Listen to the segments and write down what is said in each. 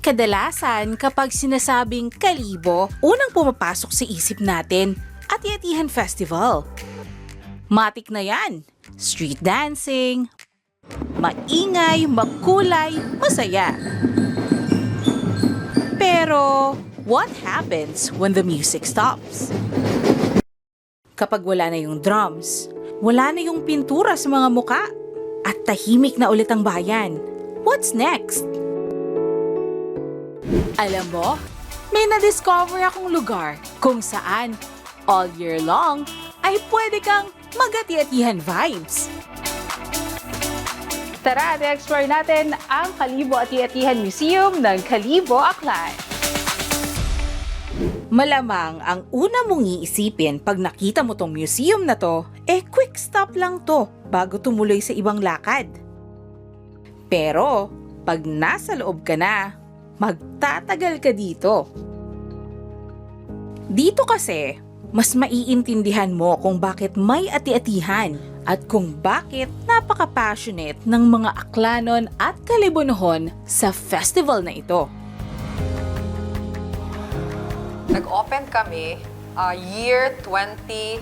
Kadalasan kapag sinasabing Kalibo, unang pumapasok sa isip natin, Ati-Atihan Festival. Matik na yan. Street dancing, maingay, makulay, masaya. Pero, what happens when the music stops? Kapag wala na yung drums, wala na yung pintura sa mga muka, at tahimik na ulit ang bayan, what's next? Alam mo, may na-discover akong lugar kung saan all year long ay pwede kang mag-ati-atihan vibes. Tara, i-explore natin ang Kalibo Ati-Atihan Museum ng Kalibo, Aklan. Malamang ang una mong iisipin pag nakita mo tong museum na to, quick stop lang to bago tumuloy sa ibang lakad. Pero, pag nasa loob ka na, magtatagal ka dito. Dito kasi, mas maiintindihan mo kung bakit may ati-atihan at kung bakit napaka-passionate ng mga Aklanon at Kalibonohon sa festival na ito. Nag-open kami year 2022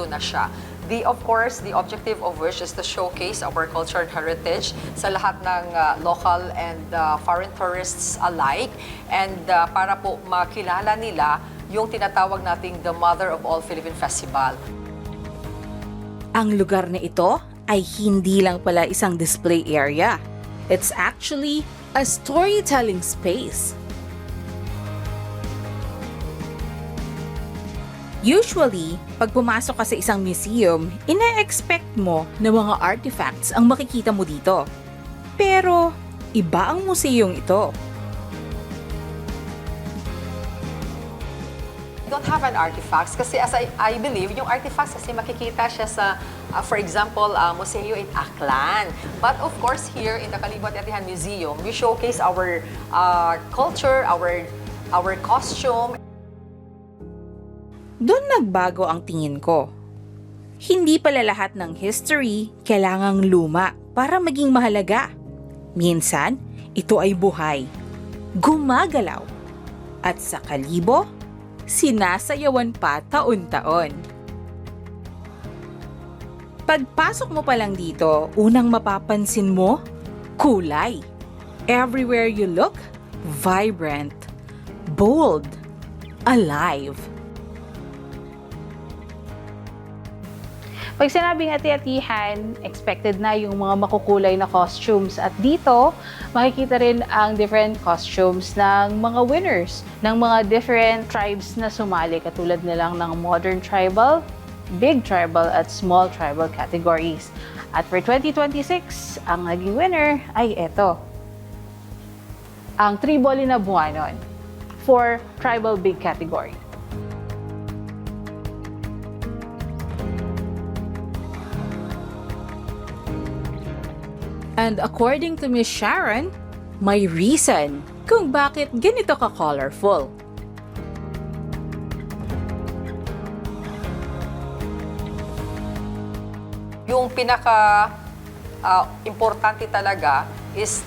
na siya. Of course, the objective of which is to showcase our culture and heritage sa lahat ng local and foreign tourists alike, and para po makilala nila yung tinatawag nating the Mother of all Philippine Festival. Ang lugar na ito ay hindi lang pala isang display area. It's actually a storytelling space. Usually, pag pumasok ka sa isang museum, ina-expect mo na mga artifacts ang makikita mo dito. Pero, iba ang museong ito. We don't have an artifacts kasi as I believe, yung artifacts kasi makikita siya sa, for example, Museo in Aklan. But of course, here in the Kalibo Ati-Atihan Museum, we showcase our culture, our costume. Doon nagbago ang tingin ko. Hindi pala lahat ng history kailangang luma para maging mahalaga. Minsan, ito ay buhay, gumagalaw, at sa Kalibo, sinasayawan pa taon-taon. Pagpasok mo pa lang dito, unang mapapansin mo, kulay. Everywhere you look, vibrant, bold, alive. Pag sinabing ati-atihan, expected na yung mga makukulay na costumes. At dito, makikita rin ang different costumes ng mga winners ng mga different tribes na sumali, katulad nilang ng modern tribal, big tribal, at small tribal categories. At for 2026, ang naging winner ay ito, ang Triboli na Buanon for tribal big category. And according to Miss Sharon, may reason kung bakit ganito ka-colorful. Yung importante talaga is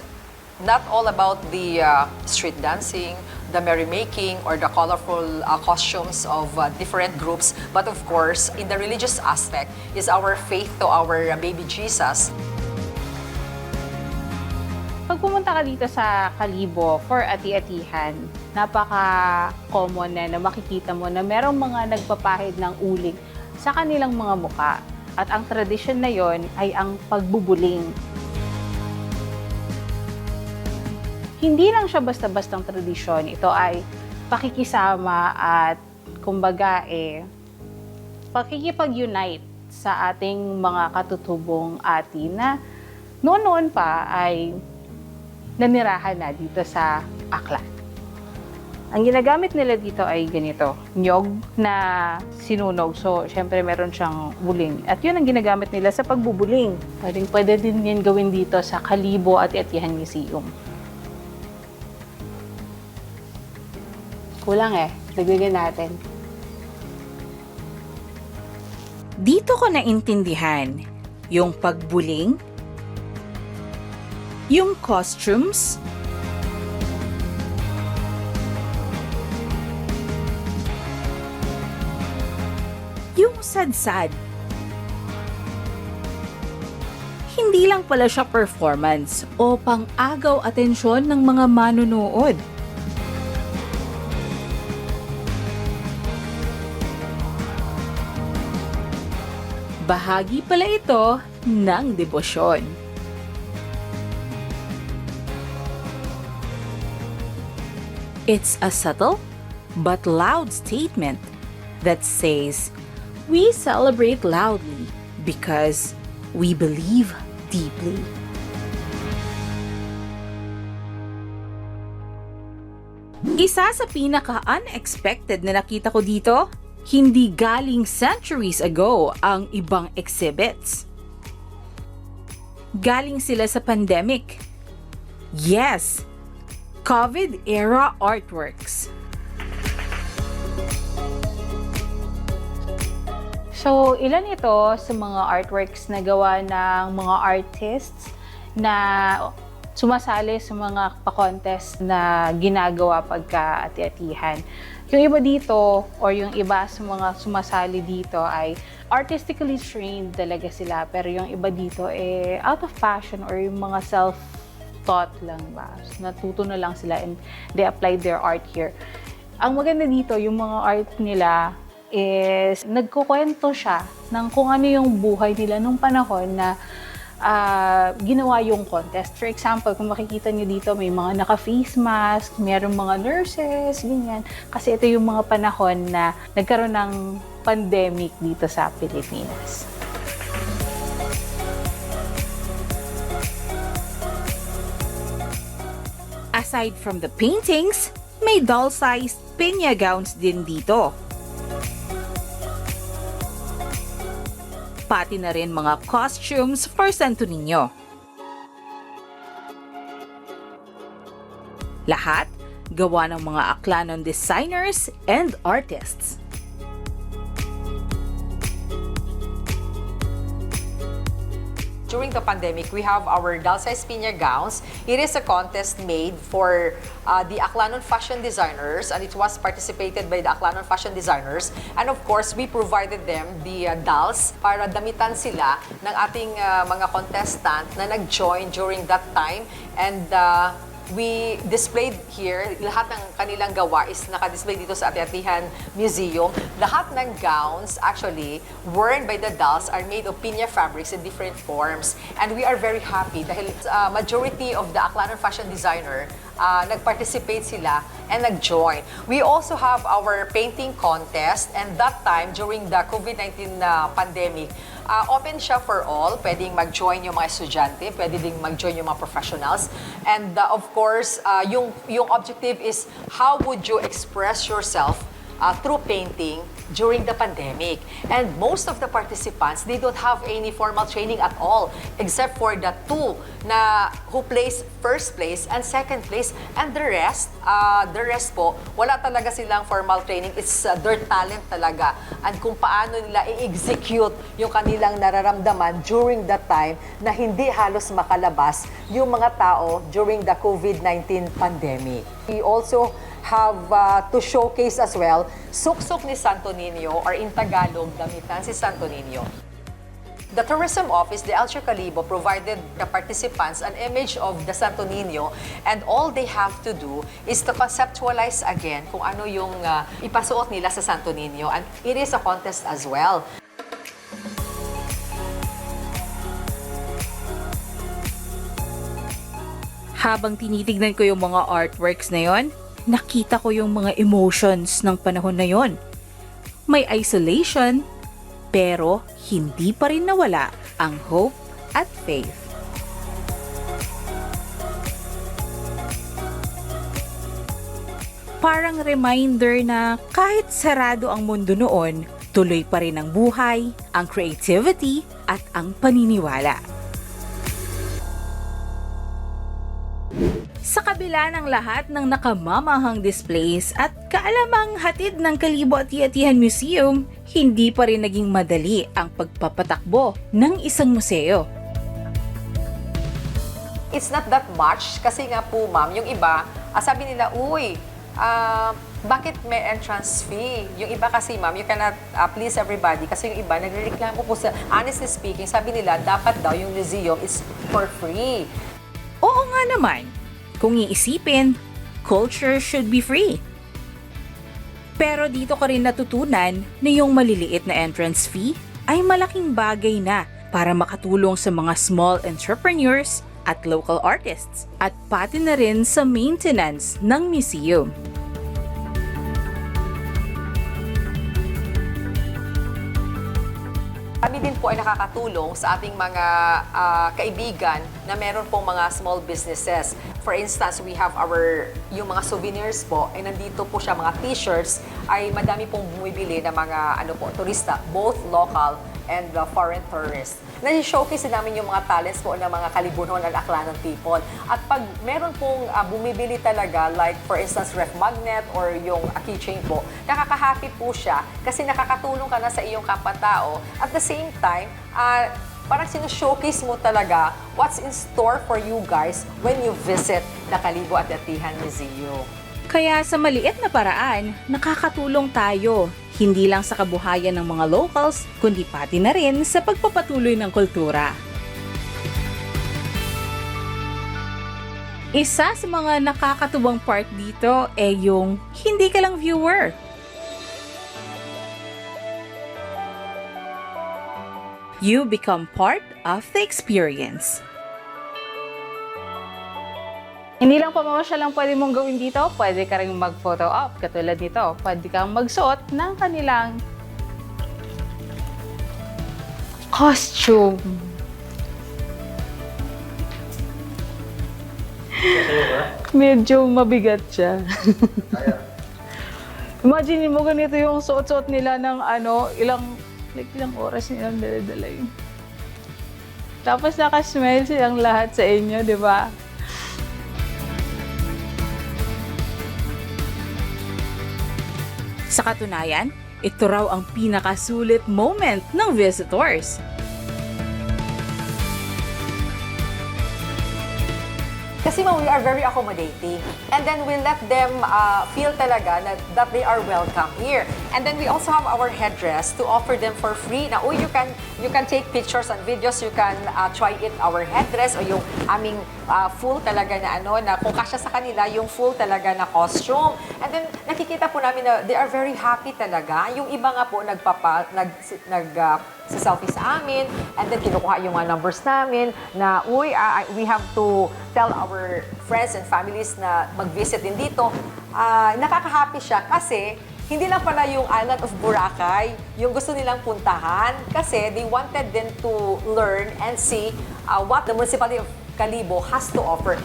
not all about the street dancing, the merrymaking, or the colorful costumes of different groups, but of course, in the religious aspect, is our faith to our baby Jesus. Pag pumunta ka dito sa Kalibo for ati-atihan, napaka-common na makikita mo na merong mga nagpapahid ng uling sa kanilang mga muka. At ang tradisyon na yon ay ang pagbubuling. Hindi lang siya basta-bastang tradisyon. Ito ay pakikisama at kumbaga pakikipag-unite sa ating mga katutubong ati na noon pa ay nanirahan na dito sa Aklan. Ang ginagamit nila dito ay ganito, nyog na sinunog. So, syempre meron siyang buling. At yun ang ginagamit nila sa pagbubuling. Pwede din yan gawin dito sa Kalibo Ati-Atihan Museum. Kulang dagdagan natin. Dito ko naintindihan yung pagbuling, yung costumes, yung sadsad. Hindi lang pala siya performance o pang-agaw atensyon ng mga manunood. Bahagi pala ito ng debosyon. It's a subtle but loud statement that says, we celebrate loudly because we believe deeply. Isa sa pinaka-unexpected na nakita ko dito, hindi galing centuries ago ang ibang exhibits. Galing sila sa pandemic. Yes, COVID-era artworks. So, ilan ito sa mga artworks na gawa ng mga artists na sumasali sa mga pa-contest na ginagawa pagka ati-atihan. Yung iba dito or yung iba sa mga sumasali dito ay artistically trained talaga sila, pero yung iba dito out of passion or yung mga self-taught lang ba. So, natuto na lang sila and they applied their art here. Ang maganda dito, yung mga art nila is nagkukwento siya ng kung ano yung buhay nila nung panahon na ginawa yung contest. For example, kung makikita nyo dito, may mga naka-face mask, mayroong mga nurses, ganyan. Kasi ito yung mga panahon na nagkaroon ng pandemic dito sa Pilipinas. Aside from the paintings, may doll-sized pinya gowns din dito. Pati na rin mga costumes for Santo Niño. Lahat gawa ng mga Aklanon designers and artists. During the pandemic, we have our doll-sized pinya gowns. It is a contest made for the Aklanon fashion designers, and it was participated by the Aklanon fashion designers. And of course, we provided them the dolls para damitan sila ng ating mga contestant na nag-join during that time. And we displayed here, lahat ng kanilang gawa is naka-display dito sa Ati-Atihan Museum. Lahat ng gowns actually worn by the dolls are made of pinya fabrics in different forms. And we are very happy dahil majority of the Aklanon fashion designer nag-participate sila and nag-join. We also have our painting contest, and that time during the COVID-19 pandemic, open siya for all. Pwedeng mag-join yung mga estudyante, pwede ding mag-join yung mga professionals. And of course, yung objective is how would you express yourself through painting during the pandemic. And most of the participants, they don't have any formal training at all, except for the two na who placed first place and second place. And the rest po, wala talaga silang formal training. It's their talent talaga. And kung paano nila i-execute yung kanilang nararamdaman during that time na hindi halos makalabas yung mga tao during the COVID-19 pandemic. We also have to showcase as well Suksok ni Santo Niño, or in Tagalog, Damitan si Santo Niño. The Tourism Office, the Alcher Calibo, provided the participants an image of the Santo Niño, and all they have to do is to conceptualize again kung ano yung ipasuot nila sa Santo Niño, and it is a contest as well. Habang tinitignan ko yung mga artworks na yon, nakita ko yung mga emotions ng panahon na yon. May isolation, pero hindi pa rin nawala ang hope at faith. Parang reminder na kahit sarado ang mundo noon, tuloy pa rin ang buhay, ang creativity at ang paniniwala. Sa kabila ng lahat ng nakamamahang displays at kaalamang hatid ng Calibo Ati-Atihan Museum, hindi pa rin naging madali ang pagpapatakbo ng isang museo. It's not that much kasi nga po, ma'am, yung iba, sabi nila, uy, bakit may entrance fee? Yung iba kasi, ma'am, you cannot please everybody kasi yung iba, nagrereklamo po sa, honestly speaking, sabi nila, dapat daw yung museum is for free. Oo nga naman, kung iisipin, culture should be free. Pero dito ko rin natutunan na yung maliliit na entrance fee ay malaking bagay na para makatulong sa mga small entrepreneurs at local artists at pati na rin sa maintenance ng museum. Kami din po ay nakakatulong sa ating mga kaibigan na meron pong mga small businesses. For instance, we have yung mga souvenirs po, ay nandito po siya, mga t-shirts, ay madami pong bumibili ng mga turista, both local and foreign tourists. Nasi-showcase namin yung mga talents po ng mga Kalibunon at Aklanong people. At pag meron pong bumibili talaga, like for instance, ref magnet or yung keychain po, nakaka-happy po siya kasi nakakatulong ka na sa iyong kapwa-tao. At the same time, parang sinashowcase mo talaga what's in store for you guys when you visit the Kalibo at Atihan Museum. Kaya sa maliit na paraan, nakakatulong tayo, hindi lang sa kabuhayan ng mga locals, kundi pati na rin sa pagpapatuloy ng kultura. Isa sa mga nakakatuwang part dito ay yung hindi ka lang viewer. You become part of the experience. Hindi lang pamamasyal lang pwede mong gawin dito, pwede ka rin mag-photo op. Katulad nito, pwede kang magsuot ng kanilang costume. Medyo mabigat siya. Imagine mo ganito yung suot-suot nila ng ilang oras nilang dala-dala yun. Tapos nakasmile silang lahat sa inyo, di ba? Sa katunayan, ito raw ang pinakasulit moment ng visitors. Kasi we are very accommodating. And then we let them feel talaga that they are welcome here. And then we also have our headdress to offer them for free. Na, you can take pictures and videos, you can try it our headdress o yung aming full talaga na kung kasya sa kanila, yung full talaga na costume. And then nakikita po namin na they are very happy talaga. Yung iba nga po selfie sa amin, and then kinukuha yung mga numbers namin na, we have to tell our friends and families na mag-visit din dito. Nakaka-happy siya kasi hindi lang pala yung island of Boracay yung gusto nilang puntahan kasi they wanted them to learn and see what the municipality of Kalibo has to offer.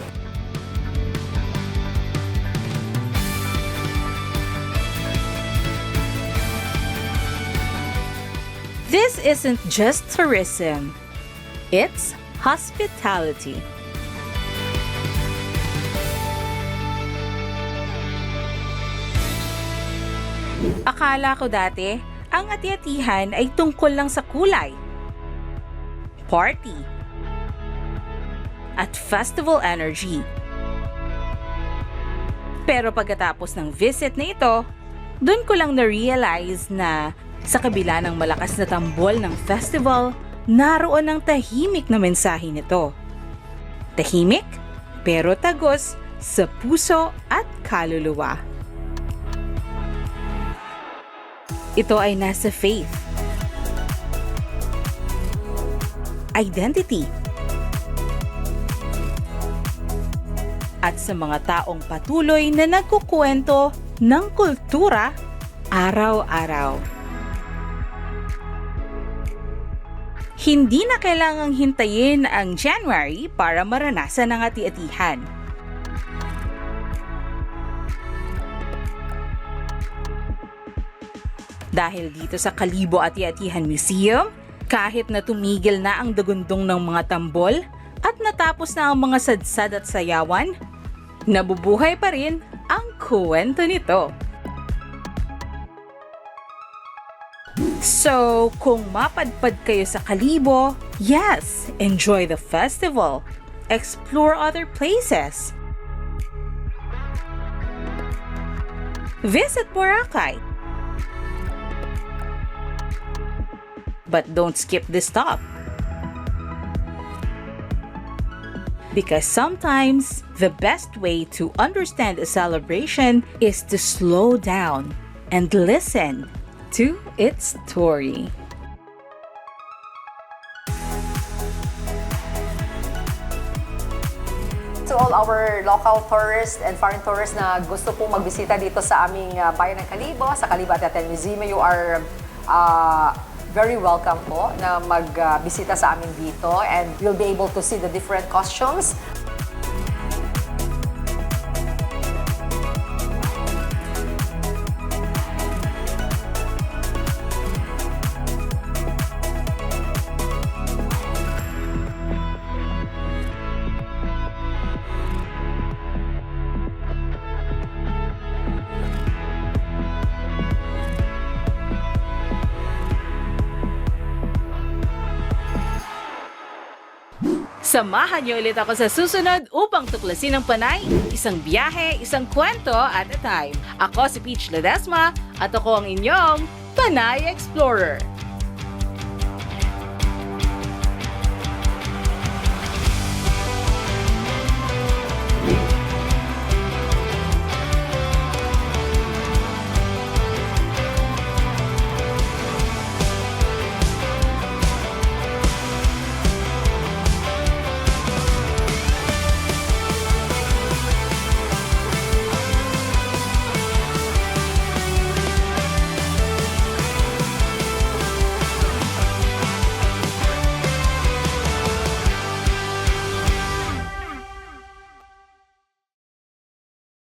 This isn't just tourism, it's hospitality. Akala ko dati, ang ati-atihan ay tungkol lang sa kulay, party, at festival energy. Pero pagkatapos ng visit na ito, doon ko lang na-realize na sa kabila ng malakas na tambol ng festival, naroon ang tahimik na mensahe nito. Tahimik, pero tagos sa puso at kaluluwa. Ito ay nasa faith, identity, at sa mga taong patuloy na nagkukwento ng kultura araw-araw. Hindi na kailangang hintayin ang January para maranasan ang ati-atihan. Dahil dito sa Kalibo Ati-Atihan Museum, kahit na tumigil na ang dagundong ng mga tambol at natapos na ang mga sadsad at sayawan, nabubuhay pa rin ang kwento nito. So, kung mapadpad kayo sa Kalibo, yes, enjoy the festival. Explore other places. Visit Boracay. But don't skip this stop. Because sometimes the best way to understand a celebration is to slow down and listen to its story. To all our local tourists and foreign tourists na gusto pong magbisita dito sa aming Bayan ng Kalibo, sa Kalibo Atetean Museum, you are very welcome po na magbisita sa amin dito, and you'll be able to see the different costumes. Samahan niyo ulit ako sa susunod upang tuklasin ang Panay, isang biyahe, isang kwento at a time. Ako si Peach Ledesma at ako ang inyong Panay Explorer.